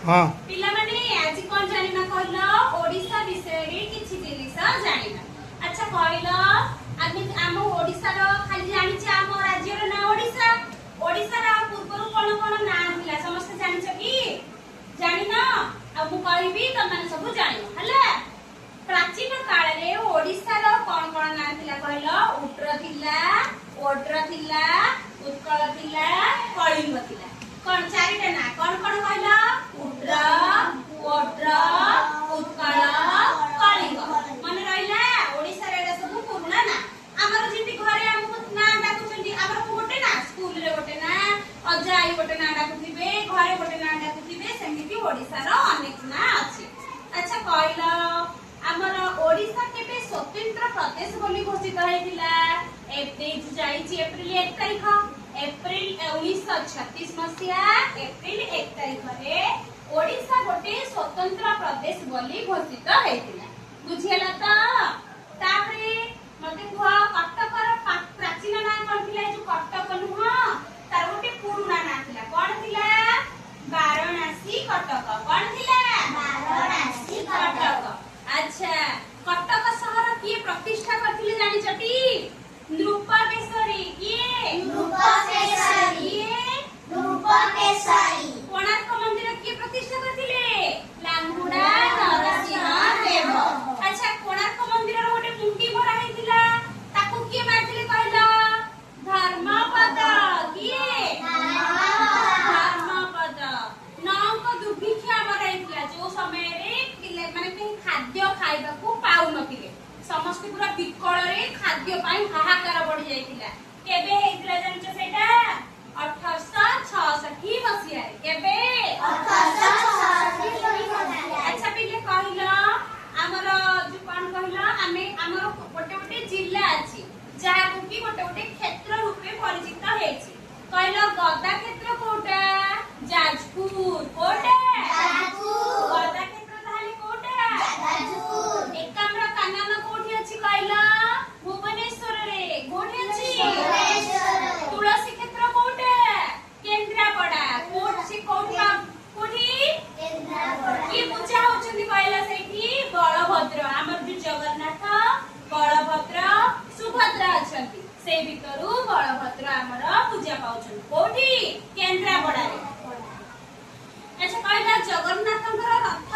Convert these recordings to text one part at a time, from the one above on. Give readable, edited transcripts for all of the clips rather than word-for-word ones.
हाँ पिला माने आज कोन जानिना कहलो ओडिसा विषय रे किछि जिनिस जानिना। अच्छा कहलो आमे आम ओडिसा रो खाली जानि छ आम राज्य रो ना ओडिसा। ओडिसा रा पूर्व कोन कोन ना थिला समस्त जानि छ की जानि ना अब मु कहबी त माने सब जानियो हला। प्राचीन काल रे ओडिसा रो कोन कोन ना थिला कहलो उट्र थिला, ओड्र थिला, उत्कल थिला, कलिंग थिला। कोन चारिटा ना कोन कोन कहलो उड्र, ओड्र, उत्कल, कलिंग। मन रहिला ओडिसा रे एडा सब पुरुना ना। हमर जिति घरे हमकु ना डाकु छंती हमर को गोटे ना स्कूल रे गोटे ना अजाई गोटे ना डाकु थिबे घरे गोटे ना डाकु थिबे सेमिति ओडिसा रो अनेक ना अछि। अच्छा कहलो हमर ओडिसा केबे स्वतंत्र प्रदेश बोली घोषित होइतिला एप्रिल 1 तारिख एप्रिल 1936 मसिया एप्रिल 1 तारिख रे ओडिसा गोटे स्वतंत्र प्रदेश बोली घोषित होइतिला। बुझियला त तापरे मते कुआ कटकर प्राचीन ना कोन थिला जो कटक नुह तार गोटे पुराना ना थिला कोन थिला वाराणसी कटक कोन थिला वाराणसी कटक। अच्छा कटक शहर किए प्रतिष्ठा करथिले जानि छटी नृपकेशरी किए नृपकेशरी कोणार्क मंदिर किए प्रतिष्ठा करथिले लांगुडा नरसिंह देव। अच्छा कोणार्क मंदिर रो गोटे मुंडी भरा हेतिला ताकू किए मारथिले कहला धर्मपद किए धर्मपद। नौक दुर्भिक्ष मराइतिला जो समय रे पिले माने कहीं खाद्य खाइबा को पाउ नथिले समस्त पूरा विकल रे खाद्य पाई हाहाकार बढ़ी जाइतिला। केबे हेतिला जानछ सेटा 1866 मसिया रे केबे 1866। अच्छा पिले कहिला हमर जो कोन कहिला आमे हमर गोटे गोटे जिल्ला अछि जहा कि गोटे गोटे क्षेत्र रूपे परिचित हेछि। कहिला गदा क्षेत्र कोटा जाजपुर कोटा जाजपुर गदा क्षेत्र ताले कोटा जाजपुर। एकाम्र कानन कोठी अछि कहिला भुवनेश्वर रे कोठी अछि भुवनेश्वर। तुलसी क्षेत्र कोटा केंद्रापड़ा कोठी कोठा कोठी केंद्रापड़ा। की पूजा होचंदी कहिला सेठी बलभद्र हमर जो जगन्नाथ बलभद्र सुभद्रा अछंती से भितरु बलभद्र हमर पूजा पाउछन कोठी केंद्रापड़ा रे। अच्छा कहिला जगन्नाथଙ୍କର रथ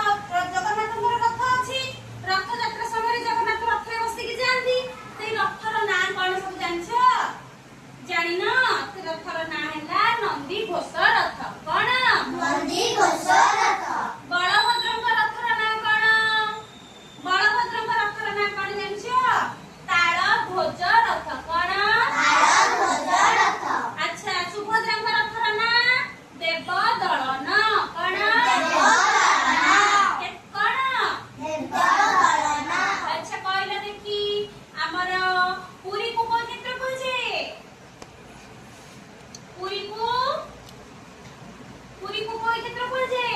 अछि रथ यात्रा समय जगन्नाथ रथ रे बसिକି जाନ୍ତି सेई रथर नाम कोन सब जानछ जानि न से रथर नाम हैला नंदी घोष रथ कोन नंदी घोष रथ। बलभद्रଙ୍କ रथर नाम कोन बलभद्रଙ୍କ रथर नाम कोन जानछ ताଳ ध्वज रथ कोन ताଳ ध्वज रथ। अच्छा सुभद्राଙ୍କ रथर नाम देव दळन कोन देव दळन कोन देव दळन। अच्छा कहला देखी हमर पुरी को कोन क्षेत्र कहजे पुरी को कोई क्षेत्र कहजे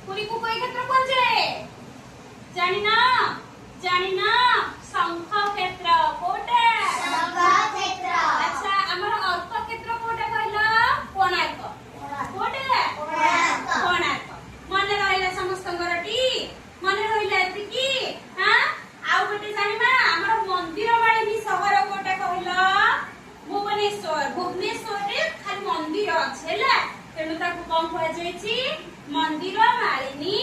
पुरी को कोई क्षेत्र कहजे जानि ना शंख क्षेत्र कोटा शंख क्षेत्र। अच्छा हमर अर्क क्षेत्र कोटा कहला कोणार्क कोटा कोणार्क। मने रहिला समस्त गरटी मने रहिला एतिकी हां आउ गोटे जानिबा हमर मंदिर मालिनी शहर कोटा कहला भुवनेश्वर। भुवनेश्वर रे खाली मंदिर अछि हैला तेनु ताकू कोन कहै जायछि मंदिर मालिनी